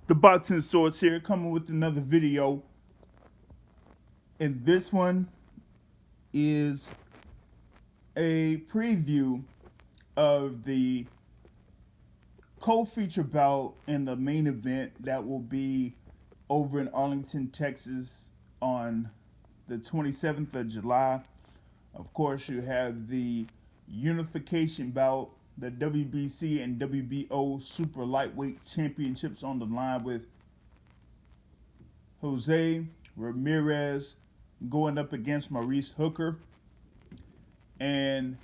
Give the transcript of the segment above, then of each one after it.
The Boxing Source here, coming with another video. And this one is a preview of the co-feature bout and the main event that will be over in Arlington, Texas on the 27th of July. Of course, you have the unification bout, the WBC and WBO super lightweight championships on the line with Jose Ramirez going up against Maurice Hooker, and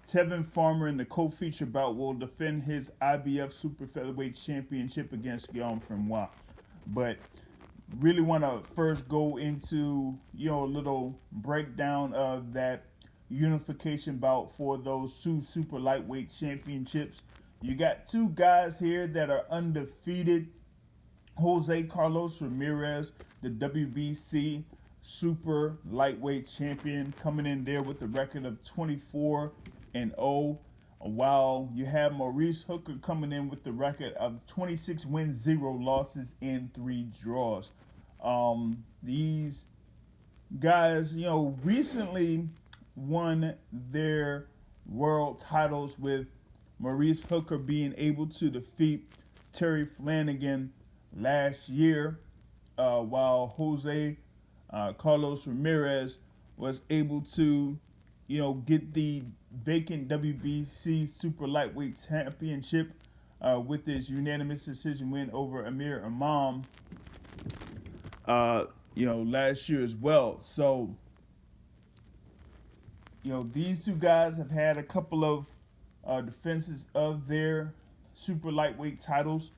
Tevin Farmer in the co-feature bout will defend his IBF super featherweight championship against Guillaume Frenois. But really want to first go into a little breakdown of that unification bout for those two super lightweight championships. You got two guys here that are undefeated. Jose Carlos Ramirez, the WBC super lightweight champion, coming in there with a record of 24-0, while you have Maurice Hooker coming in with the record of 26 wins, 0 losses, and 3 draws. These guys, recently won their world titles, with Maurice Hooker being able to defeat Terry Flanagan last year, while Jose Carlos Ramirez was able to, get the vacant WBC super lightweight championship with his unanimous decision win over Amir Imam, last year as well. So, these two guys have had a couple of defenses of their super lightweight titles.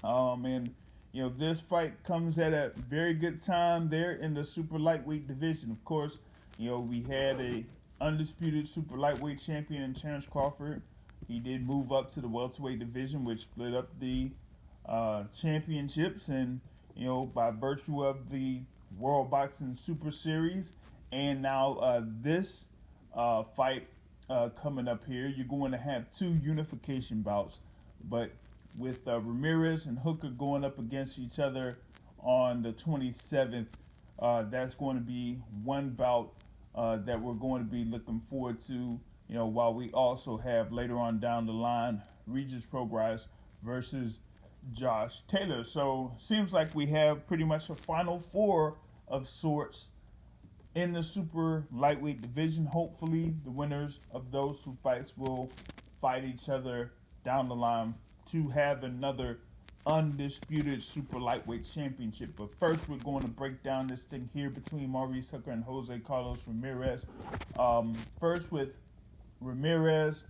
And this fight comes at a very good time there in the super lightweight division. Of course, we had a undisputed super lightweight champion in Terrence Crawford. He did move up to the welterweight division, which split up the championships, and by virtue of the World Boxing Super Series, and now this fight coming up here, you're going to have two unification bouts, but with Ramirez and Hooker going up against each other on the 27th, that's going to be one bout that we're going to be looking forward to, while we also have later on down the line Regis Prograis versus Josh Taylor. So seems like we have pretty much a final four of sorts in the super lightweight division. Hopefully the winners of those two fights will fight each other down the line to have another undisputed super lightweight championship. But first, we're going to break down this thing here between Maurice Hooker and Jose Carlos Ramirez. First with Ramirez,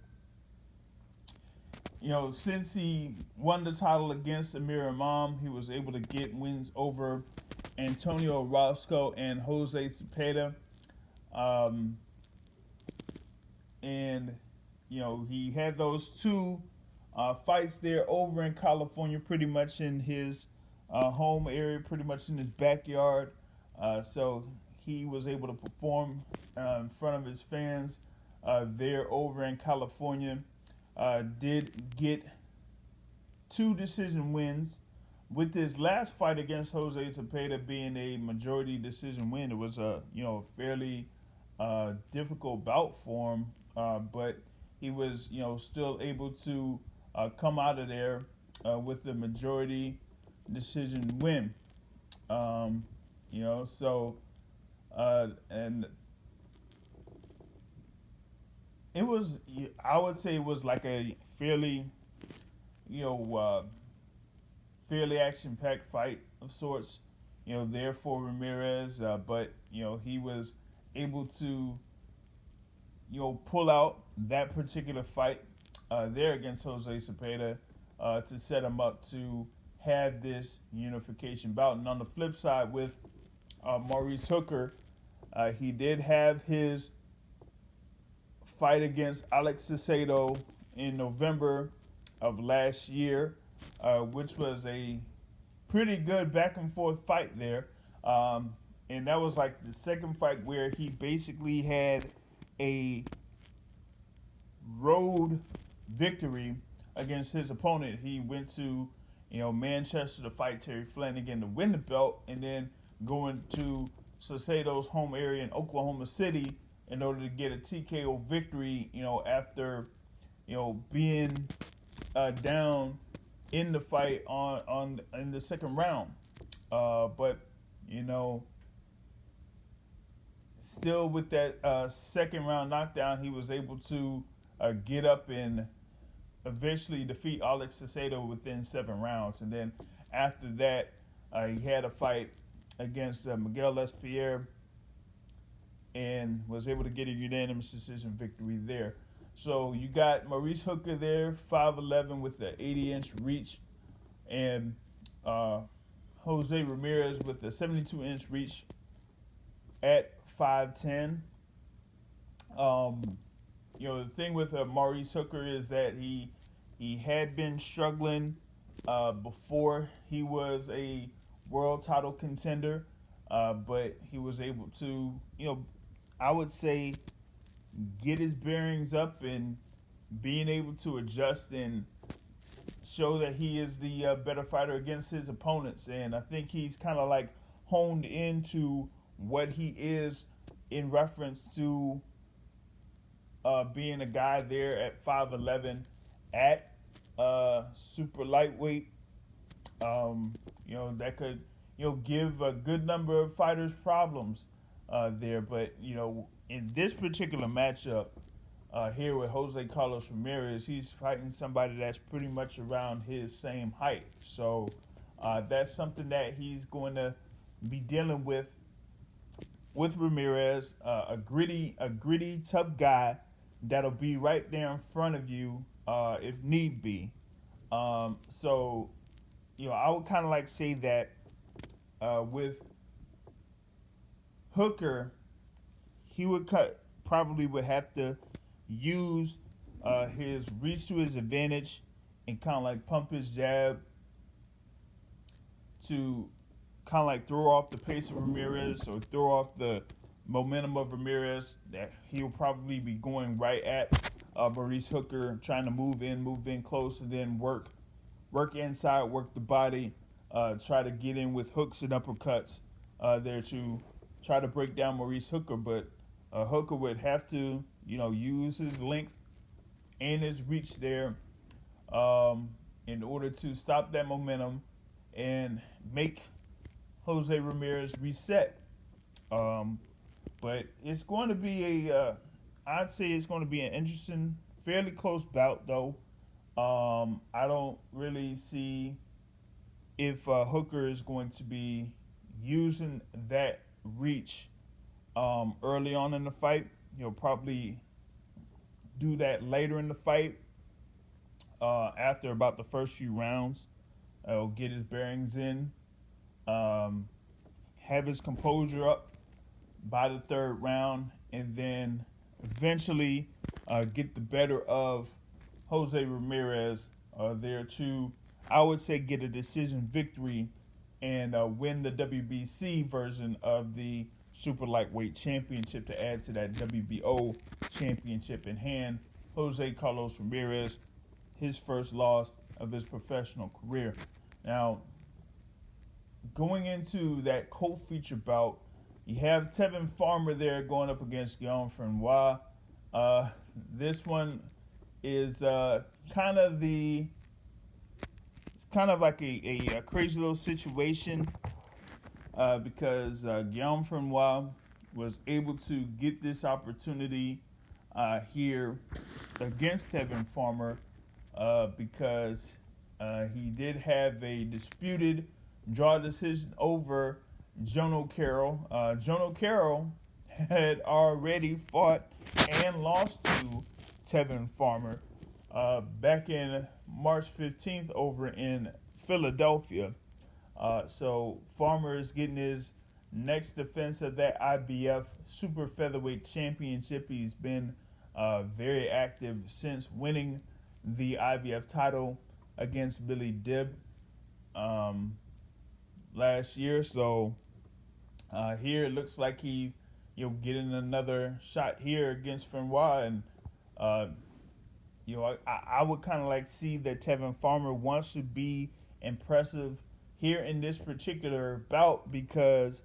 since he won the title against Amir Imam, he was able to get wins over Antonio Roscoe and Jose Cepeda. And he had those two fights there over in California, pretty much in his home area, pretty much in his backyard. So he was able to perform in front of his fans there over in California. Did get 2 decision wins, with his last fight against Jose Cepeda being a majority decision win. It was a fairly difficult bout for him, but he was still able to come out of there with the majority decision win. And it was, I would say it was like a fairly, fairly action-packed fight of sorts, there for Ramirez, but, he was able to, pull out that particular fight there against Jose Cepeda to set him up to have this unification bout. And on the flip side, with Maurice Hooker, he did have his fight against Alex Cicero in November of last year, which was a pretty good back and forth fight there. And that was like the second fight where he basically had a road victory against his opponent. He went to Manchester to fight Terry Flanagan to win the belt, and then going to Salcedo's home area in Oklahoma City in order to get a TKO victory, after, being down in the fight in the second round. But, still with that second round knockdown, he was able to get up and eventually defeat Alex Salcedo within 7 rounds. And then after that, he had a fight against Miguel Espierre and was able to get a unanimous decision victory there. So you got Maurice Hooker there, 5'11" with the 80-inch reach, and Jose Ramirez with the 72-inch reach at 5'10". The thing with Maurice Hooker is that he had been struggling before he was a world title contender, but he was able to, I would say, get his bearings up and being able to adjust and show that he is the better fighter against his opponents. And I think he's kind of like honed into what he is in reference to being a guy there at 5'11" at super lightweight. That could give a good number of fighters problems there. But in this particular matchup here with Jose Carlos Ramirez, he's fighting somebody that's pretty much around his same height. So that's something that he's going to be dealing with Ramirez, a gritty, tough guy that'll be right there in front of you if need be. So I would kind of like say that with Hooker, he would probably would have to use his reach to his advantage and kind of like pump his jab to kind of like throw off the pace of Ramirez or throw off the momentum of Ramirez that he'll probably be going right at Maurice Hooker, trying to move in close, and then work inside, work the body, try to get in with hooks and uppercuts there to try to break down Maurice Hooker. But Hooker would have to, use his length and his reach there in order to stop that momentum and make Jose Ramirez reset. But it's going to be I'd say it's going to be an interesting, fairly close bout, though. I don't really see if Hooker is going to be using that reach early on in the fight. He'll probably do that later in the fight after about the first few rounds. He'll get his bearings in, have his composure up by the third round, and then eventually get the better of Jose Ramirez there to, I would say, get a decision victory and win the WBC version of the super lightweight championship to add to that WBO championship in hand. Jose Carlos Ramirez, his first loss of his professional career. Now, going into that co-feature bout, you have Tevin Farmer there going up against Guillaume Frenois. This one is kind of like a crazy little situation because Guillaume Frenois was able to get this opportunity here against Tevin Farmer because he did have a disputed draw decision over Jono Carroll. Jono Carroll had already fought and lost to Tevin Farmer back in March 15th over in Philadelphia. So Farmer is getting his next defense of that IBF Super Featherweight Championship. He's been very active since winning the IBF title against Billy Dibb last year. So here it looks like he's getting another shot here against Frenois, and I would kind of like see that Tevin Farmer wants to be impressive here in this particular bout, because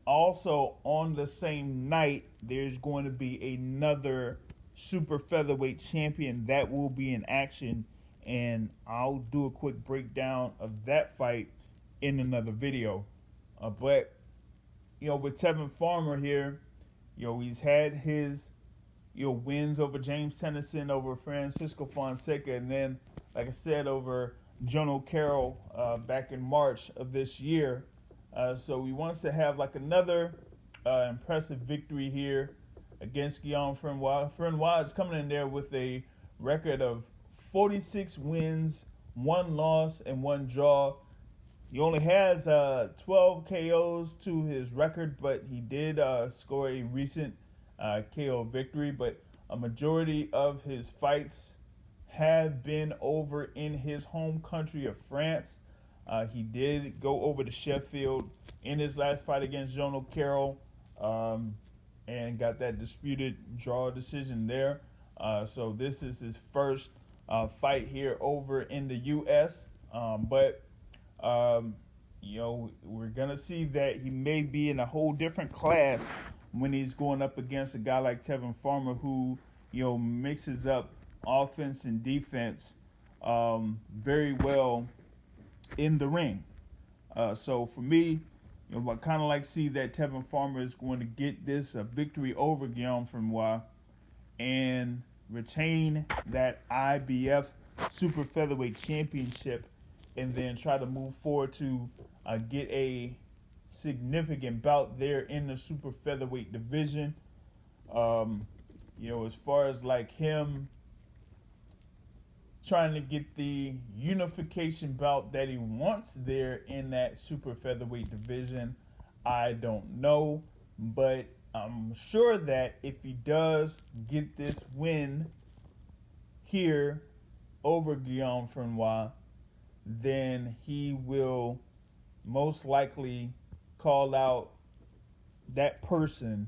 also on the same night there's going to be another super featherweight champion that will be in action, and I'll do a quick breakdown of that fight in another video. But with Tevin Farmer here, he's had his wins over James Tennyson, over Francisco Fonseca, and then, like I said, over John O'Carroll back in March of this year. So he wants to have like another impressive victory here against Guillaume Frenois. Frenois is coming in there with a record of 46 wins, 1 loss, and 1 draw. He only has 12 KOs to his record, but he did score a recent KO victory. But a majority of his fights have been over in his home country of France. He did go over to Sheffield in his last fight against John O'Carroll and got that disputed draw decision there. So this is his first fight here over in the U.S. But we're going to see that he may be in a whole different class when he's going up against a guy like Tevin Farmer, who, mixes up offense and defense very well in the ring. So for me, I kind of like see that Tevin Farmer is going to get this victory over Guillaume Frenois and retain that IBF Super Featherweight Championship, and then try to move forward to get a significant bout there in the Super Featherweight division. As far as like him trying to get the unification bout that he wants there in that super featherweight division, I don't know, but I'm sure that if he does get this win here over Guillaume Frenois, then he will most likely call out that person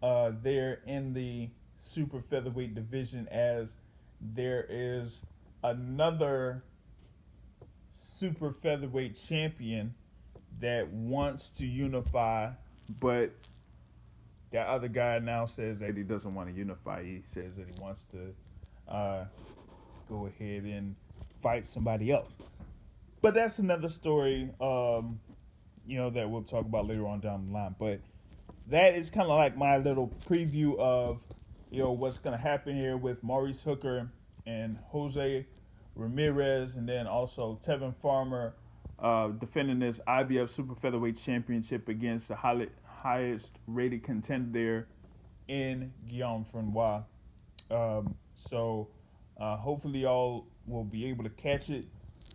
there in the super featherweight division, as there is another super featherweight champion that wants to unify, but that other guy now says that he doesn't want to unify. He says that he wants to go ahead and fight somebody else. But that's another story, that we'll talk about later on down the line. But that is kind of like my little preview of what's going to happen here with Maurice Hooker and Jose Ramirez, and then also Tevin Farmer defending this IBF Super Featherweight Championship against the highest rated contender there in Guillaume Frenois. So hopefully y'all will be able to catch it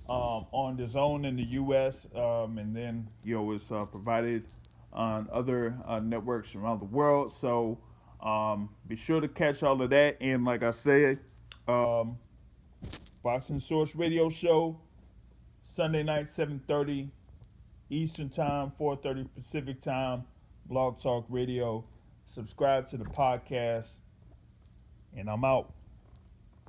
on the zone in the U.S. And then it's provided on other networks around the world. So be sure to catch all of that. And like I said, Boxing Source Radio Show, Sunday night, 7:30 Eastern Time, 4:30 Pacific Time, Blog Talk Radio. Subscribe to the podcast, and I'm out.